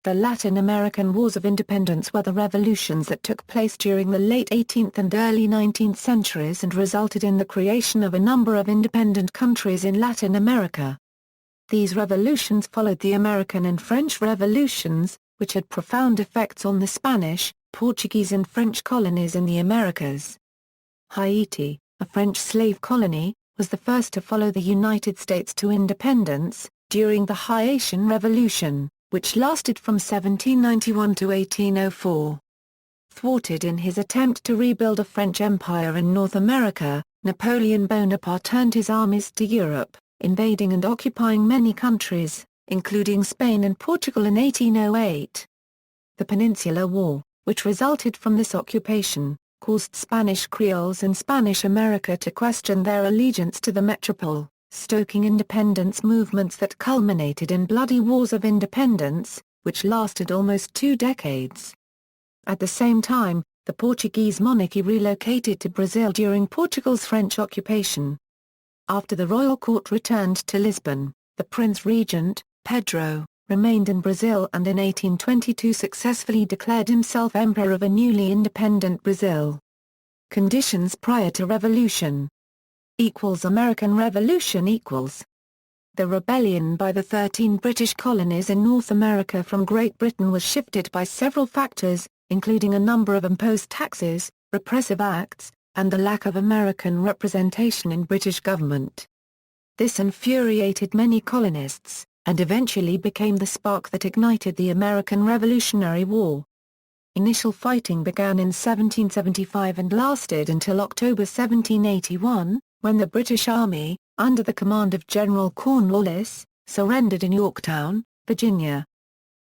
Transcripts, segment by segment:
The Latin American Wars of Independence were the revolutions that took place during the late 18th and early 19th centuries and resulted in the creation of a number of independent countries in Latin America. These revolutions followed the American and French revolutions, which had profound effects on the Spanish, Portuguese and French colonies in the Americas. Haiti, a French slave colony, was the first to follow the United States to independence, during the Haitian Revolution, which lasted from 1791 to 1804. Thwarted in his attempt to rebuild a French empire in North America, Napoleon Bonaparte turned his armies to Europe, invading and occupying many countries, including Spain and Portugal in 1808. The Peninsular War, which resulted from this occupation, caused Spanish Creoles in Spanish America to question their allegiance to the metropole, stoking independence movements that culminated in bloody wars of independence, which lasted almost 2 decades. At the same time, the Portuguese monarchy relocated to Brazil during Portugal's French occupation. After the royal court returned to Lisbon, the prince-regent, Pedro, remained in Brazil and in 1822 successfully declared himself emperor of a newly independent Brazil. Conditions prior to revolution. American Revolution equals. The rebellion by the 13 British colonies in North America from Great Britain was shifted by several factors, including a number of imposed taxes, repressive acts, and the lack of American representation in British government. This infuriated many colonists, and eventually became the spark that ignited the American Revolutionary War. Initial fighting began in 1775 and lasted until October 1781, when the British Army, under the command of General Cornwallis, surrendered in Yorktown, Virginia.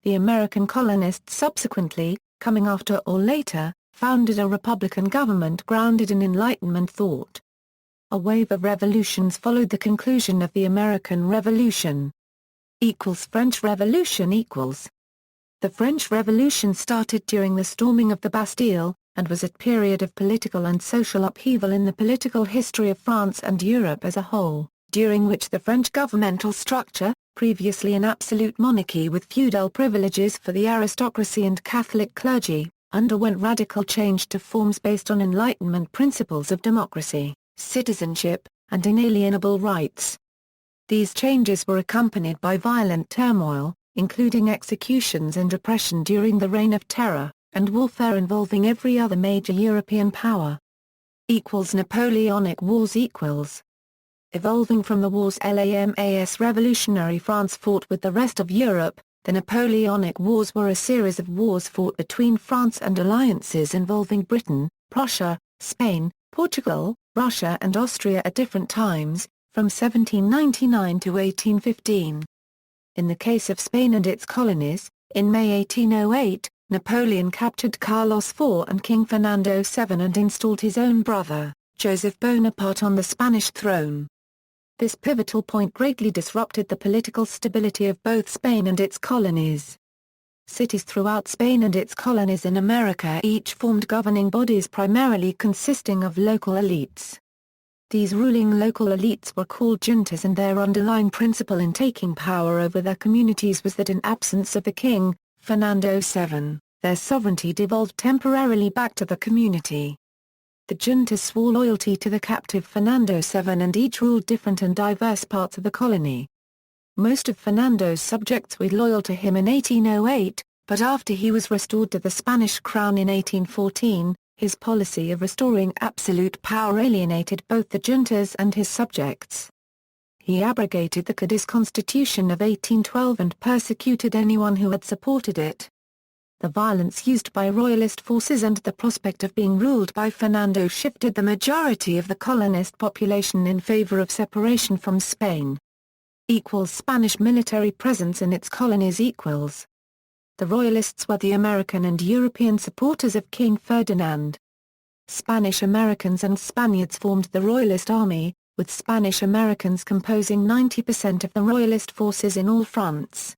The American colonists subsequently, coming after or later, founded a republican government grounded in Enlightenment thought. A wave of revolutions followed the conclusion of the American Revolution. French Revolution equals. The French Revolution started during the storming of the Bastille, and was a period of political and social upheaval in the political history of France and Europe as a whole, during which the French governmental structure, previously an absolute monarchy with feudal privileges for the aristocracy and Catholic clergy, underwent radical change to forms based on Enlightenment principles of democracy, citizenship, and inalienable rights. These changes were accompanied by violent turmoil, including executions and repression during the Reign of Terror, and warfare involving every other major European power. Napoleonic Wars equals. Evolving from the wars LAMAS revolutionary France fought with the rest of Europe, the Napoleonic Wars were a series of wars fought between France and alliances involving Britain, Prussia, Spain, Portugal, Russia and Austria at different times, from 1799 to 1815. In the case of Spain and its colonies, in May 1808, Napoleon captured Carlos IV and King Fernando VII and installed his own brother, Joseph Bonaparte on the Spanish throne. This pivotal point greatly disrupted the political stability of both Spain and its colonies. Cities throughout Spain and its colonies in America each formed governing bodies primarily consisting of local elites. These ruling local elites were called juntas, and their underlying principle in taking power over their communities was that in absence of the king, Fernando VII, their sovereignty devolved temporarily back to the community. The juntas swore loyalty to the captive Fernando VII and each ruled different and diverse parts of the colony. Most of Fernando's subjects were loyal to him in 1808, but after he was restored to the Spanish crown in 1814, his policy of restoring absolute power alienated both the juntas and his subjects. He abrogated the Cadiz Constitution of 1812 and persecuted anyone who had supported it. The violence used by royalist forces and the prospect of being ruled by Fernando shifted the majority of the colonist population in favor of separation from Spain. Spanish military presence in its colonies equals. The Royalists were the American and European supporters of King Ferdinand. Spanish Americans and Spaniards formed the Royalist Army, with Spanish Americans composing 90% of the Royalist forces in all fronts.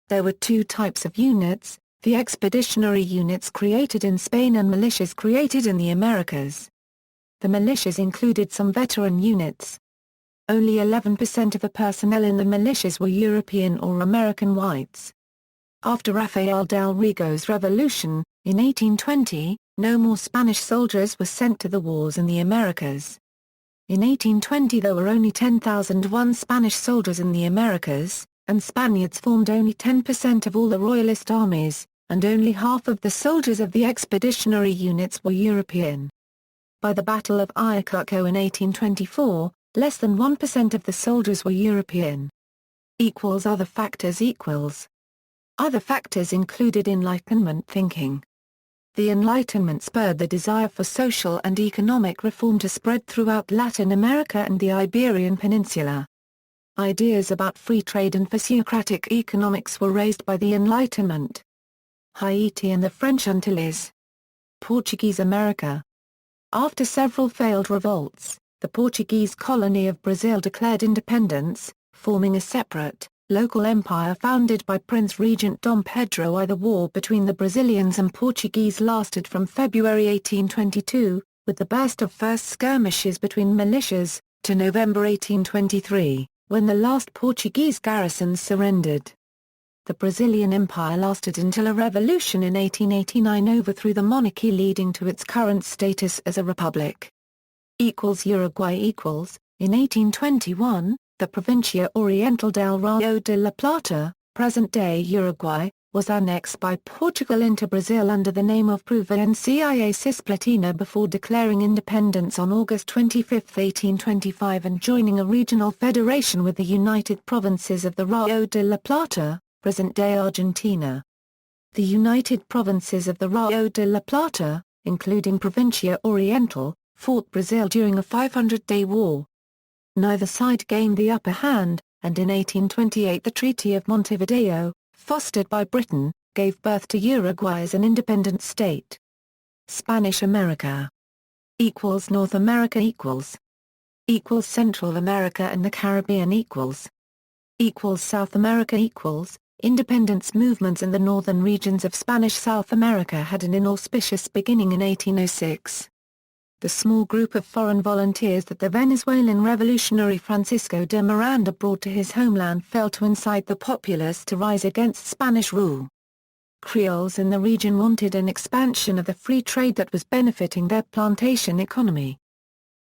There were two types of units, the expeditionary units created in Spain and militias created in the Americas. The militias included some veteran units. Only 11% of the personnel in the militias were European or American whites. After Rafael del Rigo's revolution, in 1820, no more Spanish soldiers were sent to the wars in the Americas. In 1820 there were only 10,001 Spanish soldiers in the Americas, and Spaniards formed only 10% of all the royalist armies, and only half of the soldiers of the expeditionary units were European. By the Battle of Ayacucho in 1824, less than 1% of the soldiers were European. Other factors Other factors included Enlightenment thinking. The Enlightenment spurred the desire for social and economic reform to spread throughout Latin America and the Iberian Peninsula. Ideas about free trade and physiocratic economics were raised by the Enlightenment. Haiti and the French Antilles. Portuguese America. After several failed revolts, the Portuguese colony of Brazil declared independence, forming a separate, local empire founded by Prince Regent Dom Pedro I. The war between the Brazilians and Portuguese lasted from February 1822, with the burst of first skirmishes between militias, to November 1823, when the last Portuguese garrisons surrendered. The Brazilian Empire lasted until a revolution in 1889 overthrew the monarchy, leading to its current status as a republic. Uruguay. In 1821, the Provincia Oriental del Rio de la Plata, present-day Uruguay, was annexed by Portugal into Brazil under the name of Provincia Cisplatina before declaring independence on August 25, 1825 and joining a regional federation with the United Provinces of the Rio de la Plata, present-day Argentina. The United Provinces of the Rio de la Plata, including Provincia Oriental, fought Brazil during a 500-day war. Neither side gained the upper hand, and in 1828 the Treaty of Montevideo, fostered by Britain, gave birth to Uruguay as an independent state. Spanish America. North America Central America and the Caribbean South America Independence movements in the northern regions of Spanish South America had an inauspicious beginning in 1806. The small group of foreign volunteers that the Venezuelan revolutionary Francisco de Miranda brought to his homeland failed to incite the populace to rise against Spanish rule. Creoles in the region wanted an expansion of the free trade that was benefiting their plantation economy.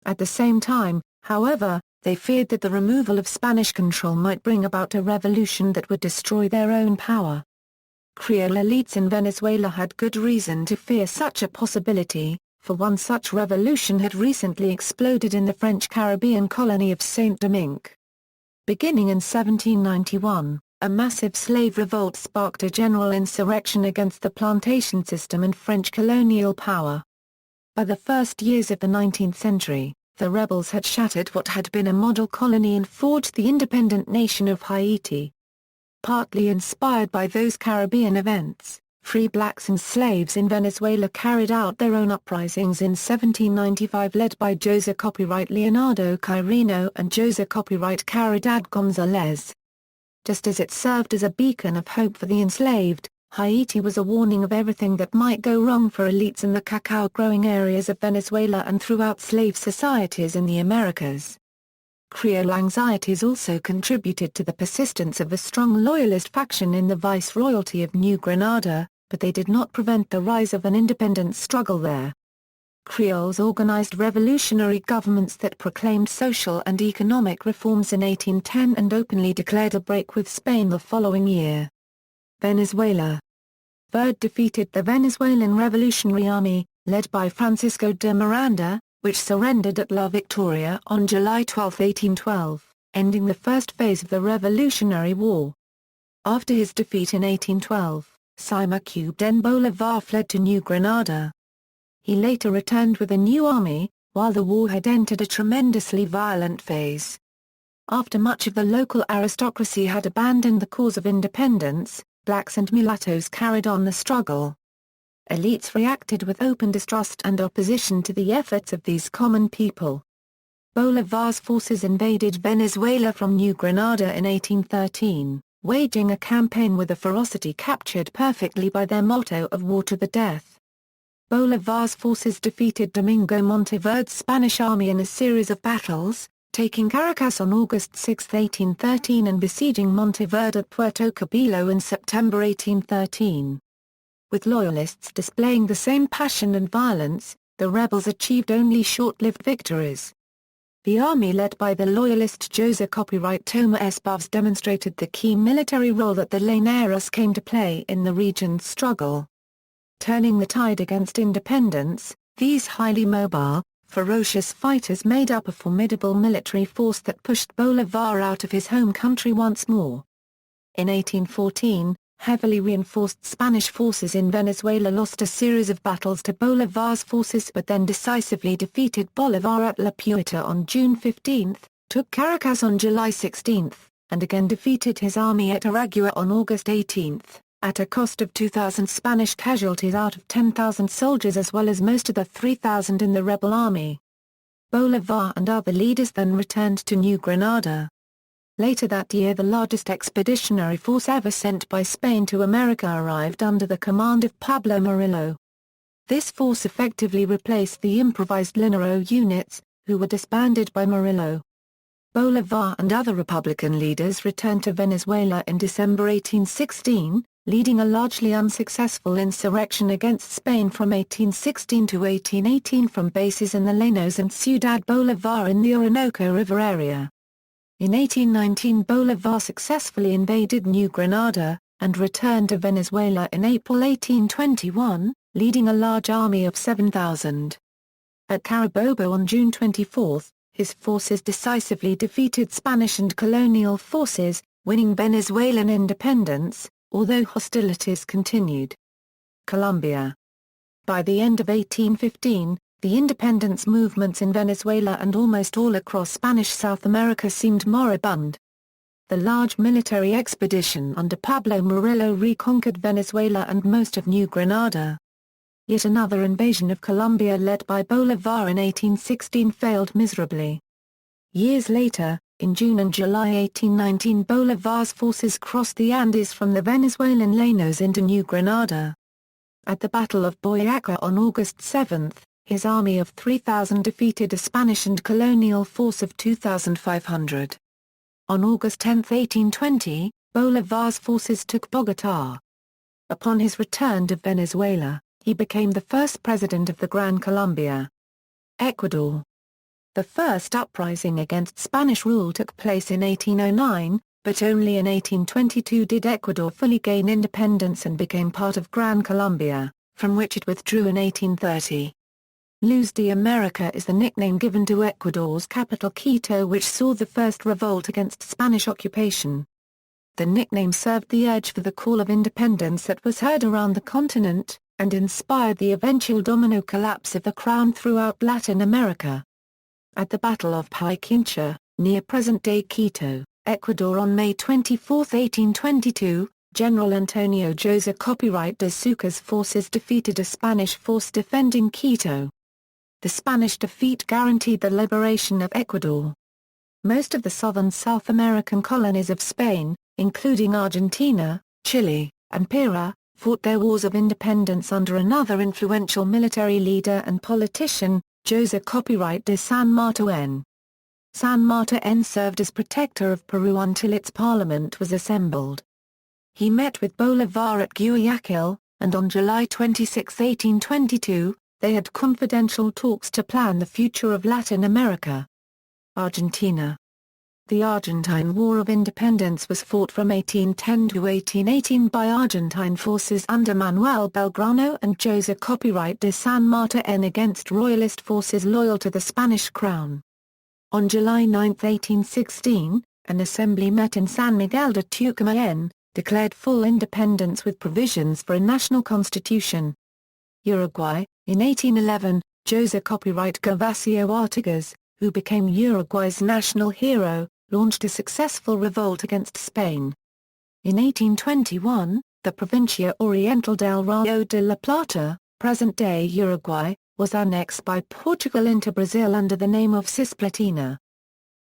At the same time, however, they feared that the removal of Spanish control might bring about a revolution that would destroy their own power. Creole elites in Venezuela had good reason to fear such a possibility, for one such revolution had recently exploded in the French Caribbean colony of Saint-Domingue. Beginning in 1791, a massive slave revolt sparked a general insurrection against the plantation system and French colonial power. By the first years of the 19th century, the rebels had shattered what had been a model colony and forged the independent nation of Haiti. Partly inspired by those Caribbean events, free blacks and slaves in Venezuela carried out their own uprisings in 1795 led by José Copyright Leonardo Quirino and José Copyright Caridad González. Just as it served as a beacon of hope for the enslaved, Haiti was a warning of everything that might go wrong for elites in the cacao-growing areas of Venezuela and throughout slave societies in the Americas. Creole anxieties also contributed to the persistence of a strong loyalist faction in the Viceroyalty of New Granada, but they did not prevent the rise of an independence struggle there. Creoles organized revolutionary governments that proclaimed social and economic reforms in 1810 and openly declared a break with Spain the following year. Venezuela. Thwarted defeated the Venezuelan Revolutionary Army, led by Francisco de Miranda, which surrendered at La Victoria on July 12, 1812, ending the first phase of the Revolutionary War. After his defeat in 1812, Simón de Bolívar fled to New Granada. He later returned with a new army, while the war had entered a tremendously violent phase. After much of the local aristocracy had abandoned the cause of independence, blacks and mulattoes carried on the struggle. Elites reacted with open distrust and opposition to the efforts of these common people. Bolívar's forces invaded Venezuela from New Granada in 1813, waging a campaign with a ferocity captured perfectly by their motto of war to the death. Bolívar's forces defeated Domingo Monteverde's Spanish army in a series of battles, taking Caracas on August 6, 1813 and besieging Monteverde Puerto Cabello in September 1813. With loyalists displaying the same passion and violence, the rebels achieved only short-lived victories. The army led by the loyalist José Copyright Toma Espaves demonstrated the key military role that the Llaneros came to play in the region's struggle. Turning the tide against independence, these highly mobile, ferocious fighters made up a formidable military force that pushed Bolívar out of his home country once more. In 1814, heavily reinforced Spanish forces in Venezuela lost a series of battles to Bolívar's forces but then decisively defeated Bolívar at La Puerta on June 15, took Caracas on July 16, and again defeated his army at Aragua on August 18, at a cost of 2,000 Spanish casualties out of 10,000 soldiers as well as most of the 3,000 in the rebel army. Bolívar and other leaders then returned to New Granada. Later that year the largest expeditionary force ever sent by Spain to America arrived under the command of Pablo Murillo. This force effectively replaced the improvised Llanero units, who were disbanded by Murillo. Bolívar and other Republican leaders returned to Venezuela in December 1816, leading a largely unsuccessful insurrection against Spain from 1816 to 1818 from bases in the Llanos and Ciudad Bolívar in the Orinoco River area. In 1819 Bolívar successfully invaded New Granada, and returned to Venezuela in April 1821, leading a large army of 7,000. At Carabobo on June 24, his forces decisively defeated Spanish and colonial forces, winning Venezuelan independence, although hostilities continued. Colombia. By the end of 1815, the independence movements in Venezuela and almost all across Spanish South America seemed moribund. The large military expedition under Pablo Murillo reconquered Venezuela and most of New Granada. Yet another invasion of Colombia led by Bolívar in 1816 failed miserably. Years later, in June and July 1819 Bolívar's forces crossed the Andes from the Venezuelan Llanos into New Granada. At the Battle of Boyaca on August 7, his army of 3,000 defeated a Spanish and colonial force of 2,500. On August 10, 1820, Bolívar's forces took Bogotá. Upon his return to Venezuela, he became the first president of the Gran Colombia. Ecuador. The first uprising against Spanish rule took place in 1809, but only in 1822 did Ecuador fully gain independence and became part of Gran Colombia, from which it withdrew in 1830. Luz de America is the nickname given to Ecuador's capital Quito, which saw the first revolt against Spanish occupation. The nickname served the urge for the call of independence that was heard around the continent, and inspired the eventual domino collapse of the crown throughout Latin America. At the Battle of Pichincha, near present-day Quito, Ecuador on May 24, 1822, General Antonio José Copyright de Sucre's forces defeated a Spanish force defending Quito. The Spanish defeat guaranteed the liberation of Ecuador. Most of the southern South American colonies of Spain, including Argentina, Chile, and Peru, fought their wars of independence under another influential military leader and politician, José Copyright de San Martín. San Martín served as protector of Peru until its parliament was assembled. He met with Bolívar at Guayaquil, and on July 26, 1822, they had confidential talks to plan the future of Latin America. Argentina. The Argentine War of Independence was fought from 1810 to 1818 by Argentine forces under Manuel Belgrano and José Copyright de San Martín against royalist forces loyal to the Spanish crown. On July 9, 1816, an assembly met in San Miguel de Tucumán, declared full independence with provisions for a national constitution. Uruguay. In 1811, José Copyright Gervasio Artigas, who became Uruguay's national hero, launched a successful revolt against Spain. In 1821, the Provincia Oriental del Rio de la Plata, present-day Uruguay, was annexed by Portugal into Brazil under the name of Cisplatina.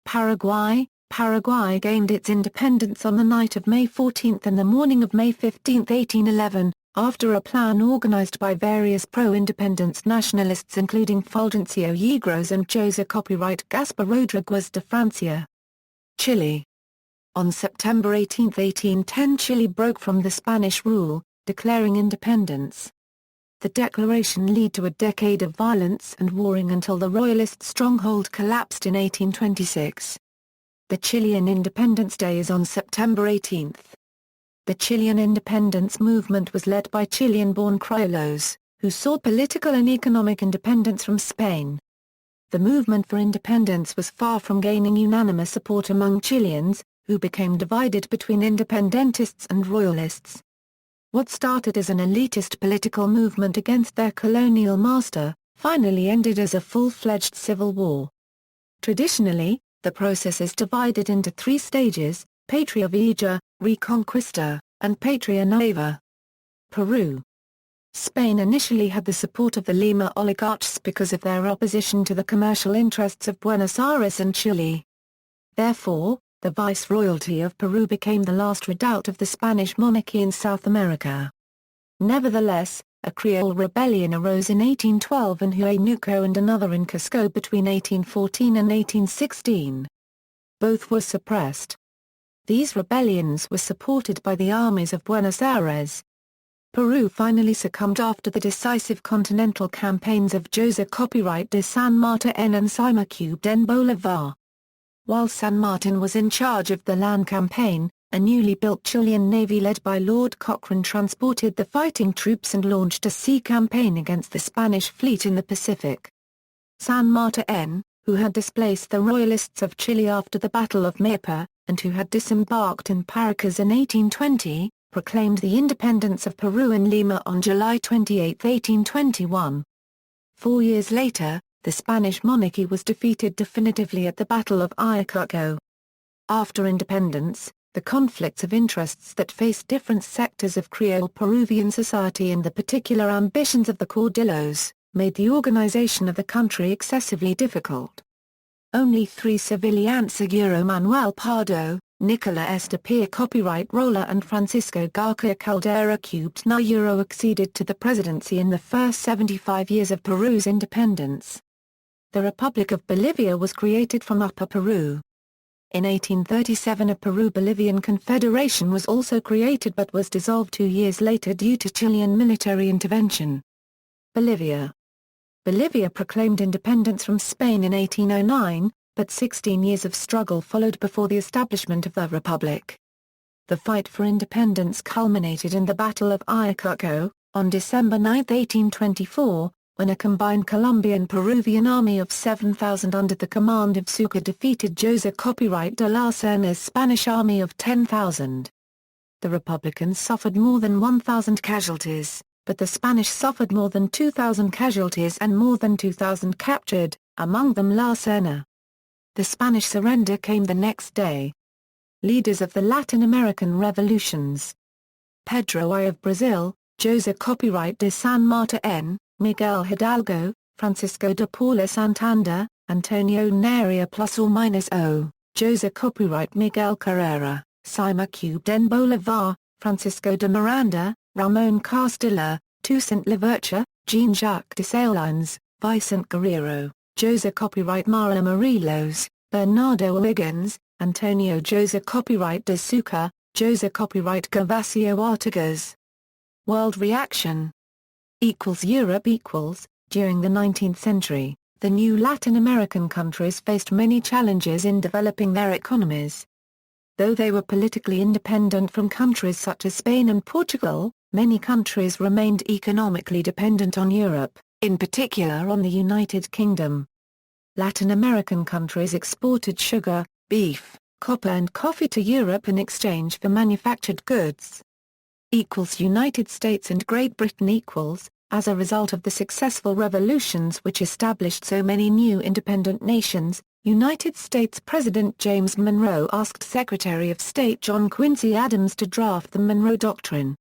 Paraguay. Paraguay gained its independence on the night of May 14 and the morning of May 15, 1811, After a plan organized by various pro-independence nationalists including Fulgencio Yegros and José Copyright Gaspar Rodriguez de Francia. Chile. On September 18, 1810 Chile broke from the Spanish rule, declaring independence. The declaration led to a decade of violence and warring until the royalist stronghold collapsed in 1826. The Chilean Independence Day is on September 18. The Chilean independence movement was led by Chilean-born Creoles, who sought political and economic independence from Spain. The movement for independence was far from gaining unanimous support among Chileans, who became divided between independentists and royalists. What started as an elitist political movement against their colonial master, finally ended as a full-fledged civil war. Traditionally, the process is divided into three stages: Patria Vieja, Reconquista, and Patria Nueva. Peru. Spain initially had the support of the Lima oligarchs because of their opposition to the commercial interests of Buenos Aires and Chile. Therefore, the Viceroyalty of Peru became the last redoubt of the Spanish monarchy in South America. Nevertheless, a Creole rebellion arose in 1812 in Huánuco and another in Cusco between 1814 and 1816. Both were suppressed. These rebellions were supported by the armies of Buenos Aires. Peru finally succumbed after the decisive continental campaigns of José Copyright de San Martin and Simón de Bolívar. While San Martin was in charge of the land campaign, a newly built Chilean navy led by Lord Cochrane transported the fighting troops and launched a sea campaign against the Spanish fleet in the Pacific. San Martin, who had displaced the royalists of Chile after the Battle of Maipa, and who had disembarked in Paracas in 1820, proclaimed the independence of Peru in Lima on July 28, 1821. 4 years later, the Spanish monarchy was defeated definitively at the Battle of Ayacucho. After independence, the conflicts of interests that faced different sectors of Creole Peruvian society and the particular ambitions of the caudillos, made the organization of the country excessively difficult. Only 3 civilians Manuel Pardo, Nicola Estepia copyright roller and Francisco García Caldera cubed na acceded to the presidency in the first 75 years of Peru's independence. The Republic of Bolivia was created from Upper Peru. In 1837 a Peru-Bolivian confederation was also created but was dissolved 2 years later due to Chilean military intervention. Bolivia. Bolivia proclaimed independence from Spain in 1809, but 16 years of struggle followed before the establishment of the republic. The fight for independence culminated in the Battle of Ayacucho, on December 9, 1824, when a combined Colombian-Peruvian army of 7,000 under the command of Sucre defeated José Copyright de la Serna's Spanish army of 10,000. The Republicans suffered more than 1,000 casualties, but the Spanish suffered more than 2,000 casualties and more than 2,000 captured, among them La Serna. The Spanish surrender came the next day. Leaders of the Latin American revolutions: Pedro I of Brazil, José Copyright de San Martin, Miguel Hidalgo, Francisco de Paula Santander, Antonio Neriña +or-O, José Copyright Miguel Carrera, Simón de Bolívar, Francisco de Miranda, Ramón Castilla, Toussaint Louverture, Jean-Jacques Dessalines, Vicente Guerrero, José Copyright Mara Morelos, Bernardo O'Higgins, Antonio José Copyright de Sucre, José Copyright Gervasio Artigas. World reaction. Europe. During the 19th century, the new Latin American countries faced many challenges in developing their economies. Though they were politically independent from countries such as Spain and Portugal, many countries remained economically dependent on Europe, in particular on the United Kingdom. Latin American countries exported sugar, beef, copper and coffee to Europe in exchange for manufactured goods. United States and Great Britain. As a result of the successful revolutions which established so many new independent nations, United States President James Monroe asked Secretary of State John Quincy Adams to draft the Monroe Doctrine.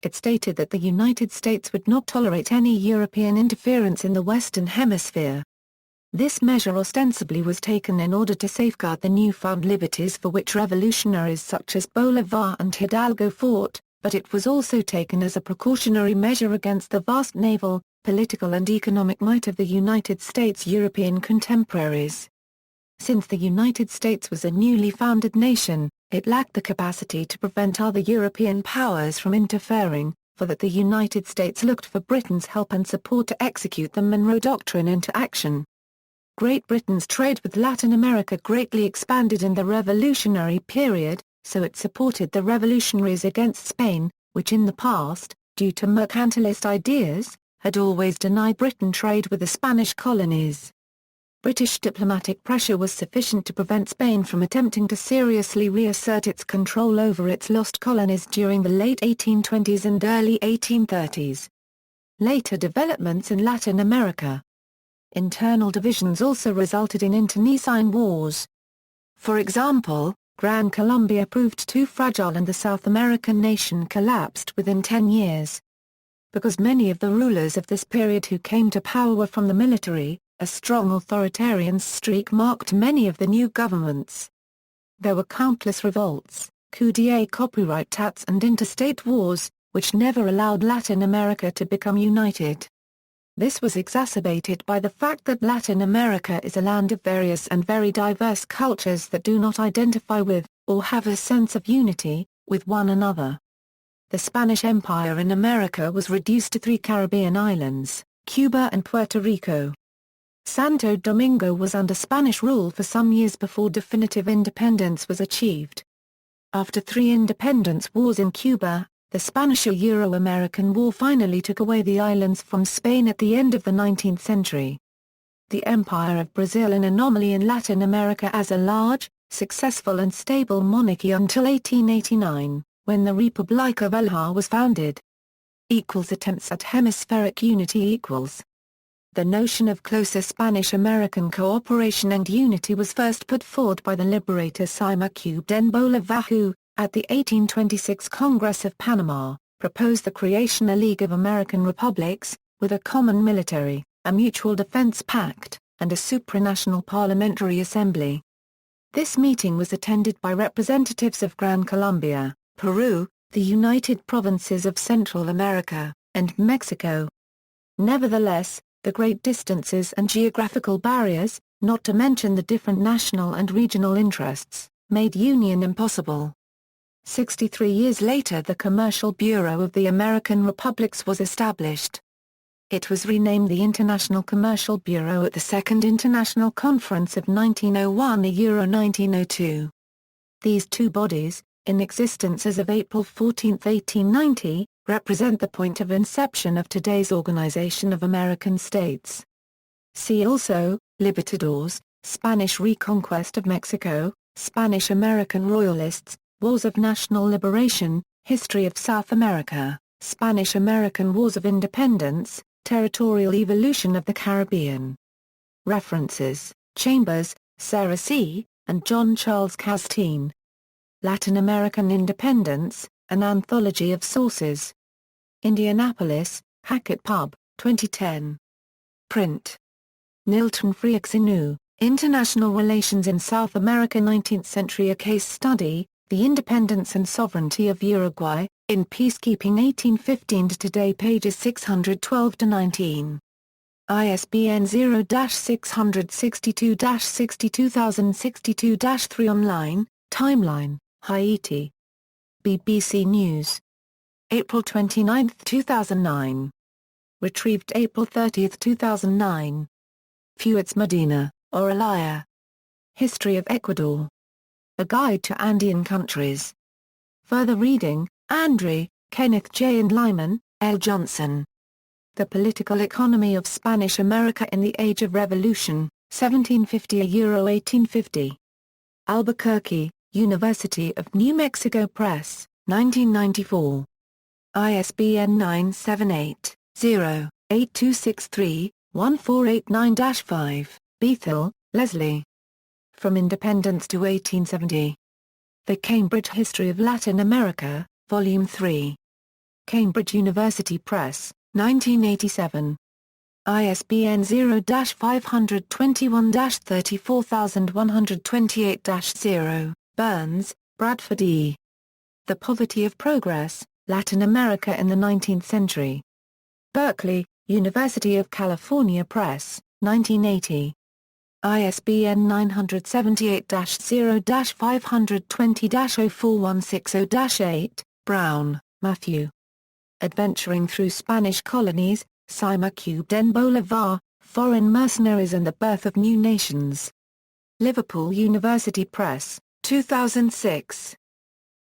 It stated that the United States would not tolerate any European interference in the Western Hemisphere. This measure ostensibly was taken in order to safeguard the newfound liberties for which revolutionaries such as Bolívar and Hidalgo fought, but it was also taken as a precautionary measure against the vast naval, political and economic might of the United States' European contemporaries. Since the United States was a newly founded nation, it lacked the capacity to prevent other European powers from interfering, for that the United States looked for Britain's help and support to execute the Monroe Doctrine into action. Great Britain's trade with Latin America greatly expanded in the Revolutionary period, so it supported the revolutionaries against Spain, which in the past, due to mercantilist ideas, had always denied Britain trade with the Spanish colonies. British diplomatic pressure was sufficient to prevent Spain from attempting to seriously reassert its control over its lost colonies during the late 1820s and early 1830s. Later developments in Latin America. Internal divisions also resulted in internecine wars. For example, Gran Colombia proved too fragile and the South American nation collapsed within 10 years. Because many of the rulers of this period who came to power were from the military, a strong authoritarian streak marked many of the new governments. There were countless revolts, coups d'état, copyright and interstate wars, which never allowed Latin America to become united. This was exacerbated by the fact that Latin America is a land of various and very diverse cultures that do not identify with, or have a sense of unity, with one another. The Spanish Empire in America was reduced to 3 Caribbean islands, Cuba and Puerto Rico. Santo Domingo was under Spanish rule for some years before definitive independence was achieved. After 3 independence wars in Cuba, the Spanish-Euro-American War finally took away the islands from Spain at the end of the 19th century. The Empire of Brazil, an anomaly in Latin America as a large, successful and stable monarchy until 1889, when the Republic of Bolivia was founded. Attempts at hemispheric unity . The notion of closer Spanish-American cooperation and unity was first put forward by the liberator Simón Bolívar who, at the 1826 Congress of Panama, proposed the creation of a League of American Republics, with a common military, a mutual defense pact, and a supranational parliamentary assembly. This meeting was attended by representatives of Gran Colombia, Peru, the United Provinces of Central America, and Mexico. Nevertheless, the great distances and geographical barriers, not to mention the different national and regional interests, made union impossible. 63 years later the Commercial Bureau of the American Republics was established. It was renamed the International Commercial Bureau at the Second International Conference of 1901–1902. These two bodies, in existence as of April 14, 1890, represent the point of inception of today's Organization of American States. See also, Libertadores, Spanish Reconquest of Mexico, Spanish-American Royalists, Wars of National Liberation, History of South America, Spanish-American Wars of Independence, Territorial Evolution of the Caribbean. References: Chambers, Sarah C., and John Charles Castine. Latin American Independence, An Anthology of Sources. Indianapolis, Hackett Pub, 2010. Print. Nilton Friexinu, International Relations in South America 19th Century. A Case Study, The Independence and Sovereignty of Uruguay, in Peacekeeping 1815 to Today, pages 612–19. ISBN 0-662-62062-3 Online, Timeline, Haiti. BBC News. April 29, 2009. Retrieved April 30, 2009. Fuets Medina, Aurelaya. History of Ecuador. A Guide to Andean Countries. Further reading, Andre, Kenneth J. and Lyman, L. Johnson. The Political Economy of Spanish America in the Age of Revolution, 1750–1850. Albuquerque, University of New Mexico Press, 1994. ISBN 978-0-8263-1489-5, Bethel, Leslie. From Independence to 1870. The Cambridge History of Latin America, Volume 3. Cambridge University Press, 1987. ISBN 0-521-34128-0, Burns, Bradford E. The Poverty of Progress, Latin America in the 19th Century. Berkeley, University of California Press, 1980. ISBN 978-0-520-04160-8, Brown, Matthew. Adventuring Through Spanish Colonies, Cima den Bolivar, Foreign Mercenaries and the Birth of New Nations. Liverpool University Press, 2006.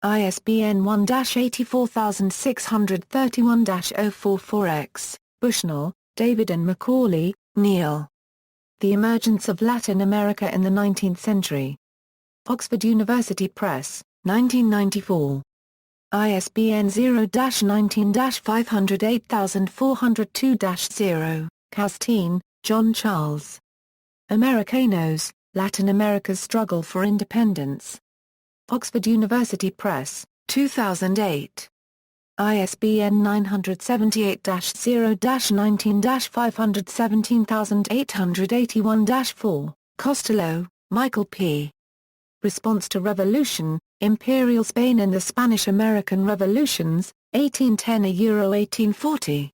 ISBN 1-84631-044-X, Bushnell, David and Macaulay, Neil. The Emergence of Latin America in the 19th Century. Oxford University Press, 1994. ISBN 0-19-508402-0, Castine, John Charles. Americanos, Latin America's Struggle for Independence. Oxford University Press, 2008. ISBN 978-0-19-517881-4, Costello, Michael P. Response to Revolution, Imperial Spain and the Spanish-American Revolutions, 1810–1840.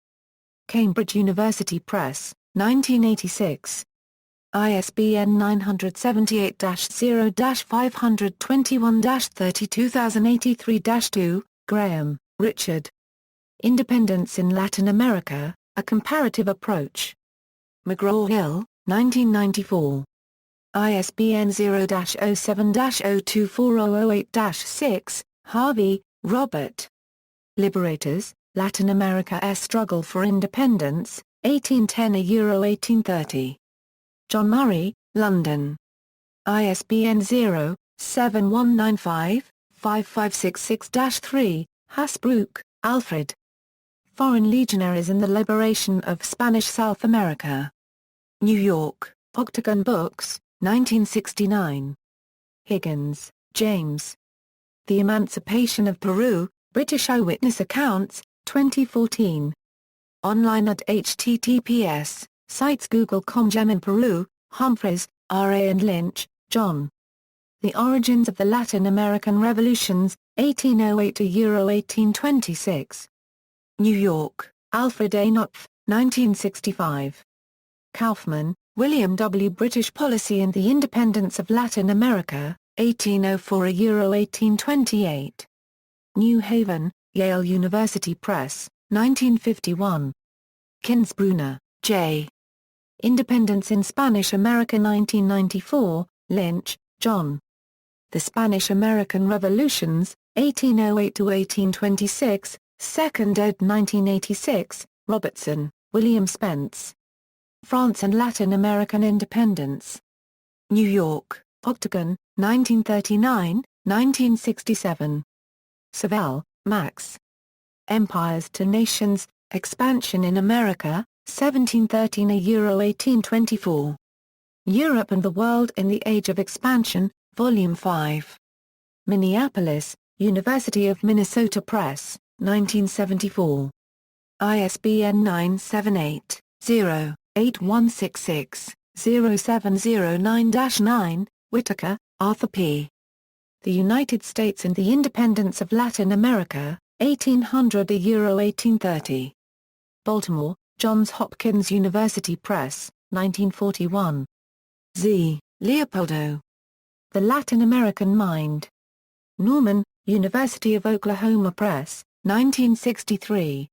Cambridge University Press, 1986. ISBN 978-0-521-32083-2, Graham, Richard. Independence in Latin America, A Comparative Approach. McGraw-Hill, 1994. ISBN 0-07-024008-6, Harvey, Robert. Liberators, Latin America's Struggle for Independence, 1810–1830. John Murray, London. ISBN 0-7195-5566-3, Hasbrouck, Alfred. Foreign Legionaries in the Liberation of Spanish South America. New York, Octagon Books, 1969. Higgins, James. The Emancipation of Peru, British Eyewitness Accounts, 2014. Online at https, sites Google.com. Gem in Peru, Humphreys, R.A. and Lynch, John. The Origins of the Latin American Revolutions, 1808–1826. New York, Alfred A. Knopf, 1965. Kaufman, William W. British Policy and the Independence of Latin America, 1804–1828. New Haven, Yale University Press, 1951. Kinsbrunner, J. Independence in Spanish America 1994, Lynch, John. The Spanish-American Revolutions, 1808–1826, 2nd ed. 1986, Robertson, William Spence. France and Latin American Independence. New York, Octagon, 1939, 1967. Savelle, Max. Empires to Nations, Expansion in America, 1713–1824. Europe and the World in the Age of Expansion, Volume 5. Minneapolis, University of Minnesota Press, 1974. ISBN 978-0-8166-0709-9, Whitaker, Arthur P. The United States and the Independence of Latin America, 1800–1830. Baltimore, Johns Hopkins University Press, 1941. Z. Leopoldo. The Latin American Mind. Norman, University of Oklahoma Press, 1963.